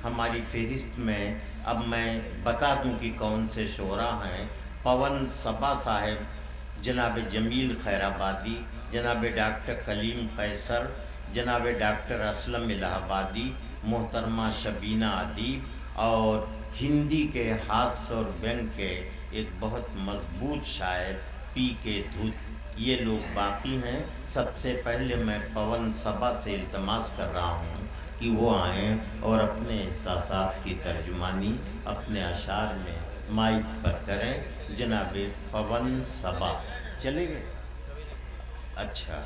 ہماری فہرست میں اب میں بتا دوں کہ کون سے شعراء ہیں۔ پون صبا صاحب، جناب جمیل خیر آبادی، جناب ڈاکٹر کلیم قیصر، جناب ڈاکٹر اسلم الہ آبادی، محترمہ شبینہ ادیب، اور ہندی کے ہاس اور ویانگ کے ایک بہت مضبوط شاعر پی کے دھوت، یہ لوگ باقی ہیں۔ سب سے پہلے میں پون صبا سے التماس کر رہا ہوں کہ وہ آئیں اور اپنے احساسات کی ترجمانی اپنے اشعار میں مائک پر کریں۔ جناب پون صبا چلے گئے؟ اچھا،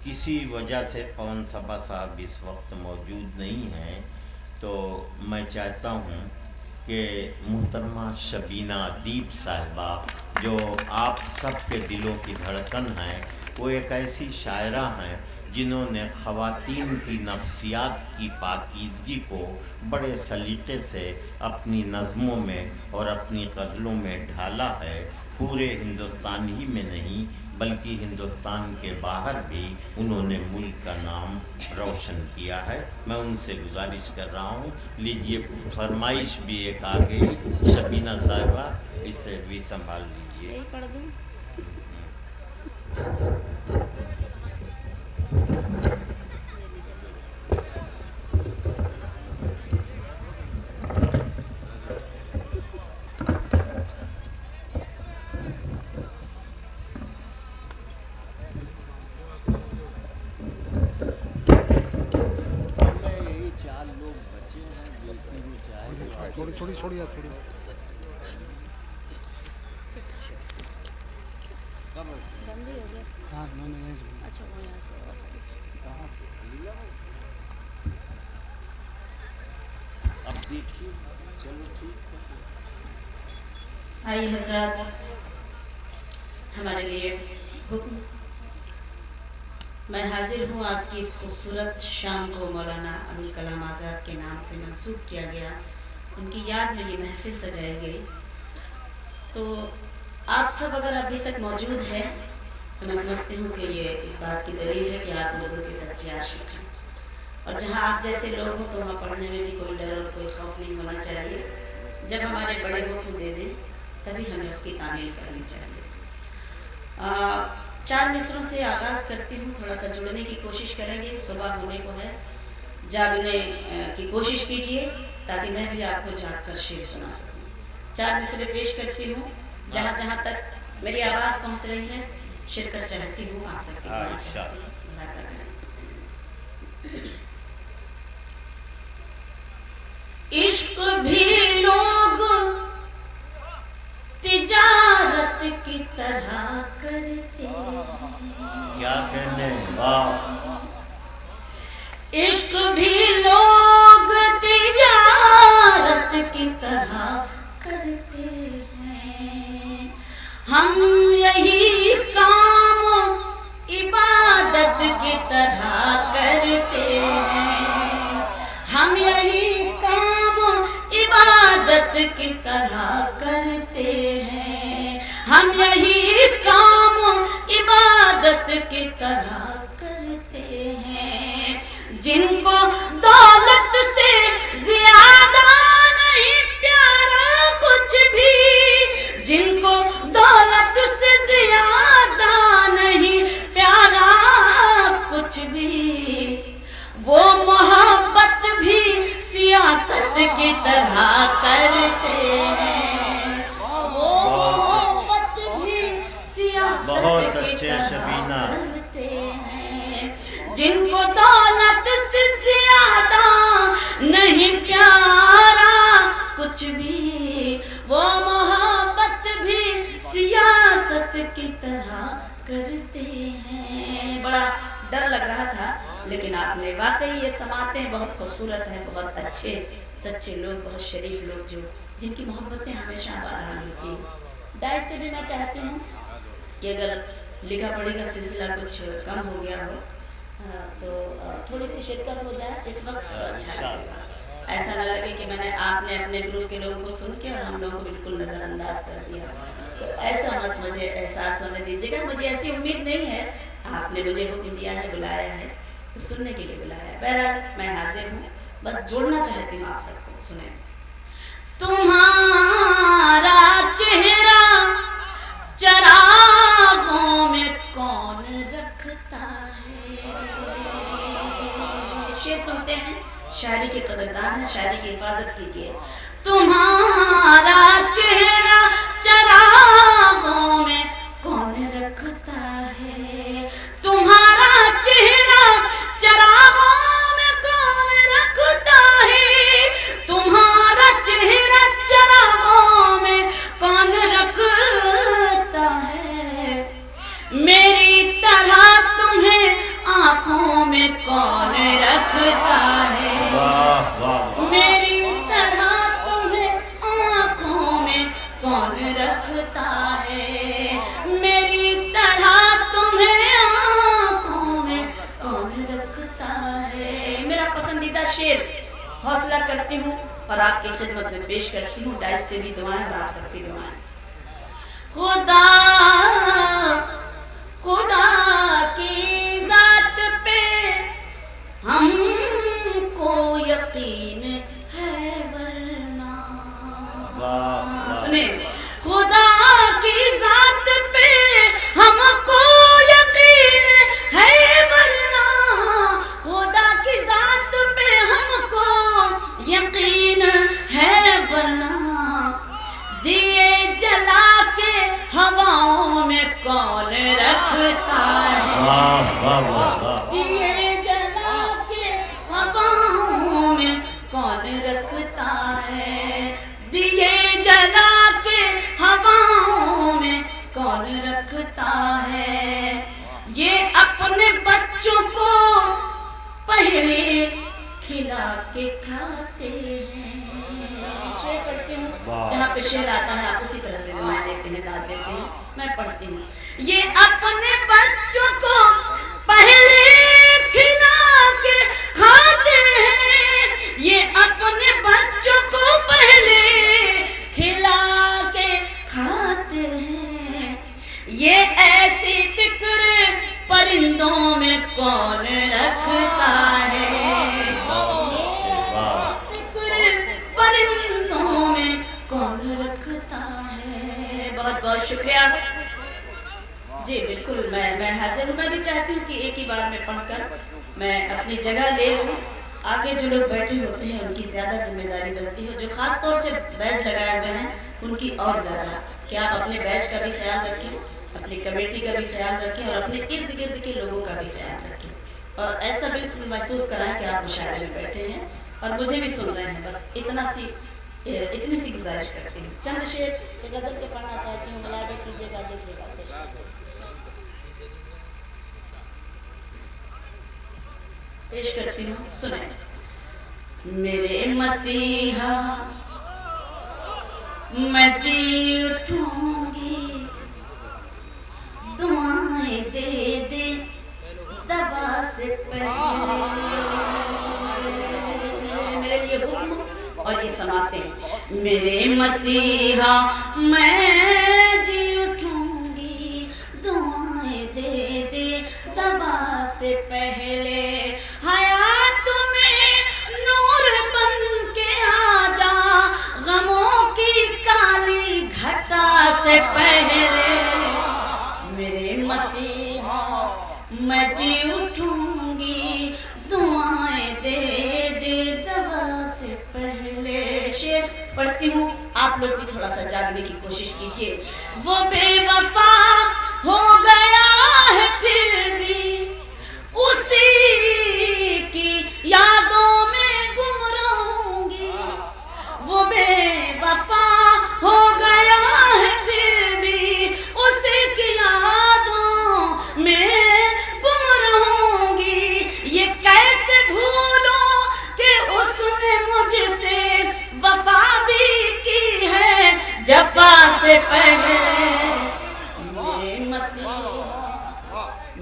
کسی وجہ سے پون صبا صاحب اس وقت موجود نہیں ہیں، تو میں چاہتا ہوں کہ محترمہ شبینہ ادیب صاحبہ، جو آپ سب کے دلوں کی دھڑکن ہیں، وہ ایک ایسی شاعرہ ہیں جنہوں نے خواتین کی نفسیات کی پاکیزگی کو بڑے سلیقے سے اپنی نظموں میں اور اپنی غزلوں میں ڈھالا ہے۔ پورے ہندوستان ہی میں نہیں بلکہ ہندوستان کے باہر بھی انہوں نے ملک کا نام روشن کیا ہے۔ میں ان سے گزارش کر رہا ہوں، لیجئے فرمائش بھی ایک آ گئی، شبینہ صاحبہ اسے بھی سنبھال لیجئے۔ چھوڑی اب دیکھیے، چلو ٹھیک ہے۔ آئیے حضرات، ہمارے لیے حکم، میں حاضر ہوں آج کی اس خوبصورت شام کو مولانا ابوالکلام آزاد کے نام سے منسوب کیا گیا، ان کی یاد میں یہ محفل سجائی گئی۔ تو آپ سب اگر ابھی تک موجود ہیں تو میں سمجھتی ہوں کہ یہ اس بات کی دلیل ہے کہ آپ اردو کے سچے عاشق ہیں، اور جہاں آپ جیسے لوگ ہوں تو وہاں پڑھنے میں بھی کوئی ڈر اور کوئی خوف نہیں ہونا چاہیے۔ جب ہمارے بڑے حکم دے دیں تبھی ہمیں اس کی تعمیل کرنی چاہیے۔ 4 مصروں سے آغاز کرتی ہوں، تھوڑا سا جڑنے کی کوشش کریں گے، صبح ہونے کو ہے، جاگنے کی کوشش کیجیے تاکہ میں بھی آپ کو جاگ کر شعر سنا سکوں۔ 4 مصرے پیش کرتی ہوں، جہاں جہاں تک میری آواز پہنچ رہی ہے شرکت چاہتی ہوں، آپ سب کی دعا چاہتی ہوں۔ اندازہ کریں۔ عشق بھی لوگ تجارت کی طرح کرتے ہیں، کیا کہنے، واہ! عشق بھی لوگ تجارت کی طرح کرتے ہیں، ہم یہی کام عبادت کی طرح کرتے ہیں، ہم یہی کام عبادت کی طرح کرتے ہیں، ہم یہی کام عبادت کی طرح کرتے ہیں، جن کو دولت سے زیادہ نہیں پیارا کچھ بھی، جن کو دولت سے زیادہ نہیں پیارا کچھ بھی، وہ محبت بھی سیاست کی طرح کرتے ہیں، وہ محبت بھی سیاست کی طرح کرتے ہیں، جن کو دولت سے زیادہ نہیں پیارا کچھ بھی، وہ محبت بھی سیاست کی طرح کرتے ہیں۔ بڑا ڈر لگ رہا تھا لیکن آپ نے واقعی یہ سماعتیں بہت خوبصورت ہیں، بہت اچھے سچے لوگ، بہت شریف لوگ جن کی محبتیں ہمیشہ بہرحال ہوتی ہیں۔ ڈائس سے بھی میں چاہتی ہوں کہ اگر لکھا پڑھی کا سلسلہ کچھ کم ہو گیا ہو تو تھوڑی سی شرکت ہو جائے اس وقت تو اچھا لگے گا، ایسا نہ لگے کہ آپ نے اپنے گروپ کے لوگوں کو سن کے اور ہم لوگوں کو بالکل نظر انداز کر دیا، تو ایسا مت مجھے احساس ہونے دیجیے گا۔ مجھے ایسی امید نہیں ہے، آپ نے مجھے حکم دیا ہے، بلایا ہے تو سننے کے لیے بلایا ہے۔ بہرحال میں حاضر ہوں، بس جوڑنا چاہتی ہوں آپ سب کو. سنیں. تمہارا چہرہ چراغوں میں کون رکھتا ہے. شعر سنتے ہیں, شاعری کے قدردان ہیں, شاعری کی حفاظت کیجیے. تمہارا چہرہ چراغوں میں کون رکھتا ہے, تمہارا چہرہ چراغوں میں کون رکھتا ہے, تمہارا چہرہ چراغوں میں کون رکھتا ہے, میری طرح تمہیں آنکھوں میں کون رکھتا ہے, میری طرح تمہیں آنکھوں میں کون رکھتا ہے, میری طرح تمہیں آنکھوں میں کون رکھتا ہے. میرا پسندیدہ شعر حوصلہ کرتی ہوں اور آپ کی خدمت میں پیش کرتی ہوں. ڈائس سے بھی دعائیں اور آپ سب کی دعائیں. خدا کی ذات پہ ہم کو یقین ہے ورنہ. سنیں. خدا کی ذات پہ ہم کو یقین ہے ورنہ, خدا کی ذات پہ ہم کو یقین ہے ورنہ, دیے جلا کے ہواؤں میں کون رکھتا ہے, دیے جلا کے ہواؤں میں کون رکھتا ہے, دیے جلا کے ہواؤں میں کون رکھتا ہے, یہ اپنے بچوں کو پہلے کھلا کے کھاتے ہیں. شعر پڑھتی ہوں, جہاں پہ شعر آتا ہے آپ اسی طرح سے دعائیں دیتے ہیں, داد دیتے ہیں. میں پڑھتی ہوں. یہ اپنے بچوں کو پہلے کھلا کے کھاتے ہیں, یہ اپنے بچوں کو پہلے کھلا کے کھاتے ہیں, یہ ایسی فکر پرندوں میں کون رکھتا ہے, پرندوں میں کون رکھتا ہے. بہت بہت شکریہ. جی بالکل میں حاضر ہوں. میں بھی چاہتی ہوں کہ ایک ہی بار میں پڑھ کر میں اپنی جگہ لے لوں. آگے جو لوگ بیٹھے ہوتے ہیں ان کی زیادہ ذمہ داری بنتی ہے, جو خاص طور سے بیچ لگائے ہوئے ہیں ان کی اور زیادہ, کہ آپ اپنے بیچ کا بھی خیال رکھیں, اپنی کمیٹی کا بھی خیال رکھیں اور اپنے ارد گرد کے لوگوں کا بھی خیال رکھیں, اور ایسا بالکل محسوس کرائیں کہ آپ مشاعرے میں بیٹھے ہیں اور مجھے بھی سن رہے ہیں. بس اتنی سی گزارش کرتی ہوں. چند شعر غزل کے پڑھنا چاہتی ہوں, ملاحظہ کیجیے گا, دیکھیے گا. پیش کرتی ہوں, سنیں. میرے مسیحا میں جی اٹھوں گی, دعائیں دے دے دوا سے پہلے, میرے لیے حکم اور یہ سماتے ہیں. میرے مسیحا میں جی اٹھوں گی, دعائیں دے دے دوا سے پہلے, حیات میں نور بن کے آ جا, غموں کی کالی گھٹا سے پہلے. میرے مسیحا میں جی اٹھوں گی, دعائیں دے دے دوا سے پہلے. شعر پڑھتی ہوں, آپ لوگ بھی تھوڑا سا جاگنے کی کوشش کیجیے. وہ بے وفا ہو گیا ہے پھر بھی اسی کی یادوں میں گم رہوں گی, وہ بے وفا ہو گیا ہے پھر بھی اسی کی یادوں میں گم رہوں گی. یہ کیسے بھولوں کہ اس نے مجھ سے وفا بھی کی ہے جفا سے پہلے.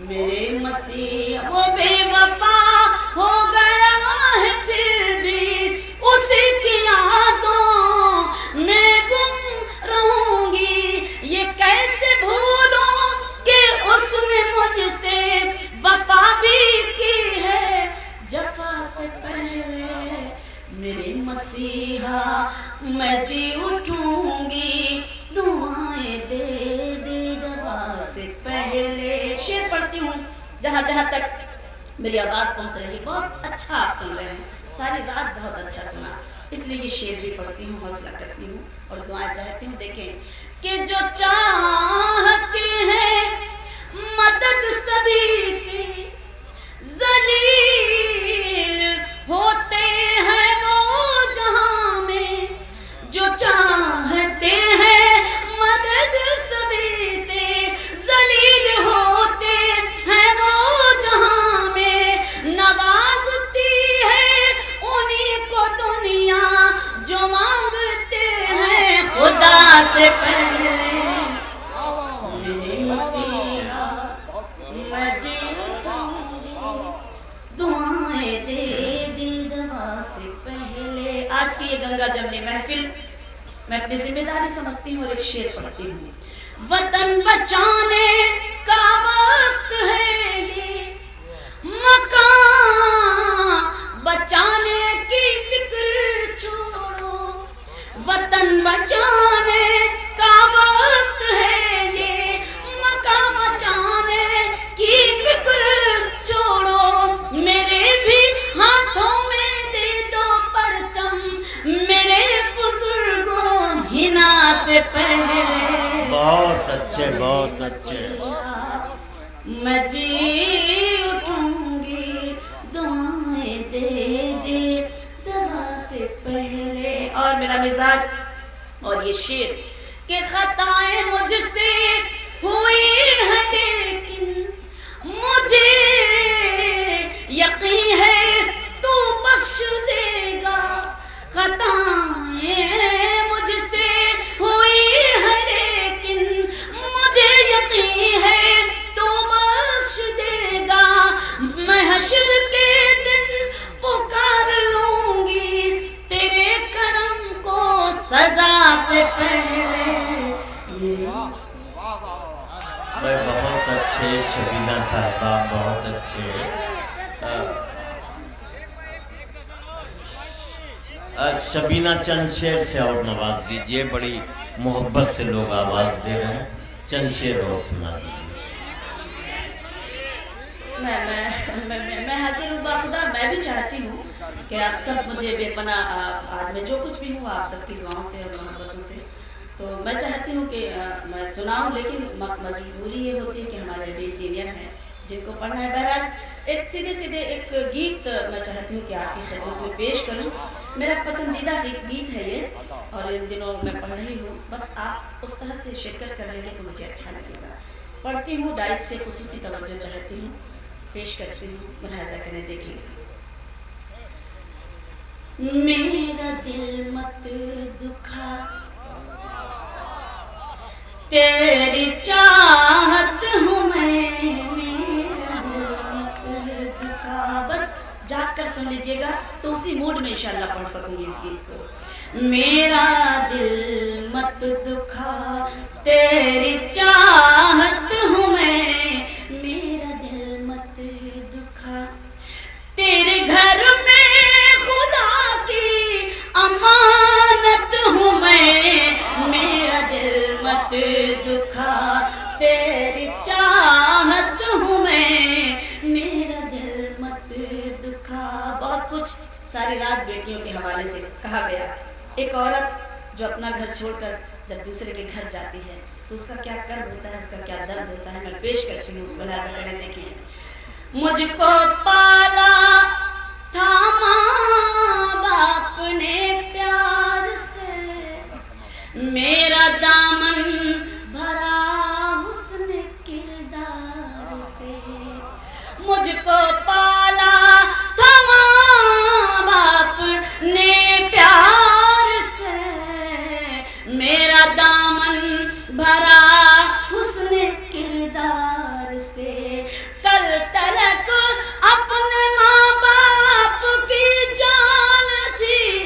میرے مسیح وہ بے وفا ہو گیا ہے پھر بھی اسی کی یادوں میں گم رہوں گی. یہ کیسے بھولوں کہ اس نے مجھ سے وفا بھی کی ہے جفا سے پہلے. مسیحا میں جی اٹھوں گی دعائیں دے دے دوا سے پہلے. شعر پڑھتی ہوں جہاں جہاں تک میری آواز پہنچ رہی. بہت اچھا آپ سن رہے ہیں, ساری رات بہت اچھا سنا, اس لیے یہ شعر بھی پڑھتی ہوں, حوصلہ کرتی ہوں اور دعائیں چاہتی ہوں. دیکھیں کہ جو چاہتے ہیں مدد سبھی سے ذلیل ہوتے ہیں وہ جہاں میں, جو چاہتے ہیں مدد سبھی سے ذلیل ہوتے ہیں وہ جہاں میں, نوازتی ہے انہیں کو دنیا جو مانگتے ہیں خدا سے پہلے. میرے مسیحا میں جی اٹھوں گی دعائیں دے دے دوا سے پہلے. آج کی یہ گنگا جمنی محفل میں اپنی ذمہ داری سمجھتی ہوں اور ایک شعر پڑھتی ہوں. وطن بچانے کا وقت ہے یہ, مکان بچانے کی فکر چھوڑو, وطن بچانے کا وقت ہے یہ, مکان بچانے کی فکر چھوڑو, میرے بھی ہاتھوں میں دے دو پرچم میرے بزرگوں ہنا سے پہلے. بہت اچھے, بہت اچھے. میں جی اٹھوں گی دعائیں دے دے دوا سے پہلے. اور میرا مزاج اور یہ شعر کہ خطائیں مجھ سے ہوئی ہیں لیکن مجھے یقین ہے تو بخش دے گا. خطائیں مجھ سے ہوئی ہیں لیکن مجھے یقین ہے تو بخش دے گا. میں حشر کے دن پکار لوں گی تیرے کرم کو سزا سے پہلے. بہت اچھے شبینہ صاحبہ, بہت اچھے. شبینہ چند شعر سے اور نواز دیجئے, بڑی محبت سے لوگ آواز دے رہے ہیں, چند شعر اور سنا دیجئے. میں حاضر ہوں باخدا. میں بھی چاہتی ہوں کہ آپ سب مجھے بے پناہ, آج میں جو کچھ بھی ہوں آپ سب کی دعاؤں سے اور محبتوں سے, تو میں چاہتی ہوں کہ میں سناؤں, لیکن مجبوری یہ ہوتی ہے کہ ہمارے بھی سینئر ہیں جن کو پڑھنا ہے. بہرحال ایک سیدھے ایک گیت میں چاہتی ہوں کہ آپ کی خدمت میں پیش کروں. میرا پسندیدہ گیت ہے یہ اور ان دنوں میں پڑھ رہی ہوں. بس آپ اس طرح سے شرکت کر لیں گے تو مجھے اچھا لگے گا. پڑھتی ہوں, ڈائس سے خصوصی توجہ چاہتی ہوں, پیش کرتی ہوں, ملاحظہ کریں, دیکھیں. میرا دل مت دکھا تیری چاہت ہوں میں, میرا دل مت دکھا. بس جاگ کر سن لیجئے گا تو اسی موڈ میں انشاءاللہ پڑھ سکوں گی اس گیت کو. میرا دل مت دکھا تیری چاہت ہوں میں, میرا دل مت دکھا, تیرے گھر میں خدا کی امانت ہوں میں, میرا دل مت دکھا تیری چاہت ہوں میں, میرا دل مت دکھا. بہت کچھ ساری رات بیٹیوں کے حوالے سے کہا گیا. ایک عورت جو اپنا گھر چھوڑ کر جب دوسرے کے گھر جاتی ہے تو اس کا کیا کرب ہوتا ہے, اس کا کیا درد ہوتا ہے, میں پیش کرتی ہوں, ملاحظہ کریں, دیکھیں. مجھ کو پالا تھا ماں باپ نے پیار سے, میرا دامن بھرا حسن کردار سے. مجھ کو پالا تھا ماں باپ نے پیار سے, میرا دامن بھرا حسن کردار سے. کل تلک اپنے ماں باپ کی جان تھی,